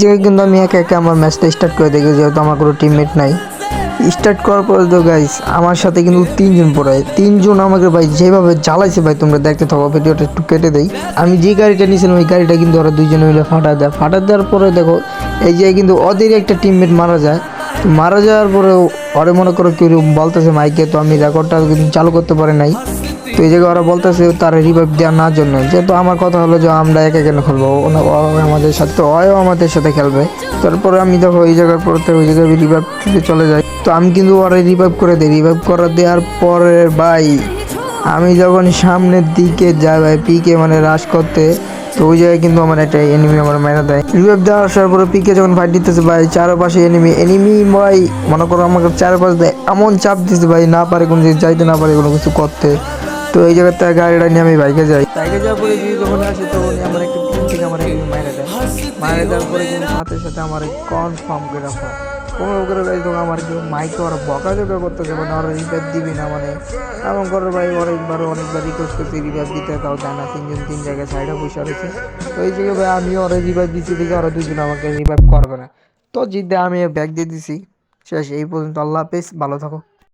জায়গায় কিন্তু আমি একা একা আমার ম্যাচটা স্টার্ট করে দেখি, যেহেতু আমার কোনো টিমমেট নাই। স্টার্ট করার পরে তো গাইস আমার সাথে কিন্তু তিনজন পড়ায়, তিনজন আমাকে ভাই যেভাবে জ্বালাইছে ভাই, তোমরা দেখতে থাকো, ভিডিওটা একটু কেটে দেই। আমি যে গাড়িটা নিয়েছিলাম ওই গাড়িটা কিন্তু ওরা দুইজনে মিলে ফাটা দেয়। ফাটা দেওয়ার পরে দেখো এই যে কিন্তু ওদের একটা টিমমেট মারা যায়। তো মারা যাওয়ার পরে ওরে মনে করো কেউ বলতেছে মাইকে, তো আমি রেকর্ডটা কিন্তু চালু করতে পারি নাই। তো এই জায়গায় ওরা বলতেছে তার রিভাইভ দেওয়া না জন্য, যেহেতু আমার কথা হলো যে আমরা একা কেন খেলবো, আমাদের সাথে তো ওও আমাদের সাথে খেলবে। তারপরে আমি দেখো এই জায়গার পরে ওই জায়গায় রিভাইভ দিতে চলে যাই। তো আমি কিন্তু ওরা রিভাইভ করে দিই। রিভাইভ করে দেওয়ার পরে ভাই আমি যখন সামনের দিকে যাই ভাই পিকে মানে রাশ করতে, তো ওই জায়গায় কিন্তু আমার একটা এনিমি আমার মেরে দেয়। রিভাইভ দেওয়ার আসার পরে পিকে যখন ফাইট দিতেছে ভাই, চারপাশে এনিমি ভাই মনে করো আমাকে চারপাশ দেয় এমন চাপ দিচ্ছে ভাই, না পারে কোনো কিছু যাইতে, না পারে কোনো কিছু করতে। তো এই জায়গাতে গাড়িটা নিয়ে আমি বাইকে যাই। বাইকে যাওয়ার পরে যখন আসে তখন আমার একটা টিম থেকে আমার এনিমি মেরে দেয়। মেরে দেওয়ার পরে কিন্তু সাথে সাথে আমার কনফার্ম করে রাখা কোনো করে ভাই, তখন আমার কেউ মাইকে ওরা বকাঝকা করতেছে, মানে ওরা রিভাইভ দিবি না, মানে এমন করে ভাই অনেকবার রিকোয়েস্ট করছি রিভাইভ দিতে, তাও দেয় না। তিনজন তিন জায়গায় সাইডে বসে রয়েছে। তো এই জায়গায় ভাই আমি ওরা রিভাইভ দিচ্ছি দেখে ওরা দুজন আমাকে রিভাইভ করবে না। তো জিদ্দে আমি ব্যাগ দিয়ে দিছি। শেষ এই পর্যন্ত। আল্লাহ হাফেজ, ভালো থাকো।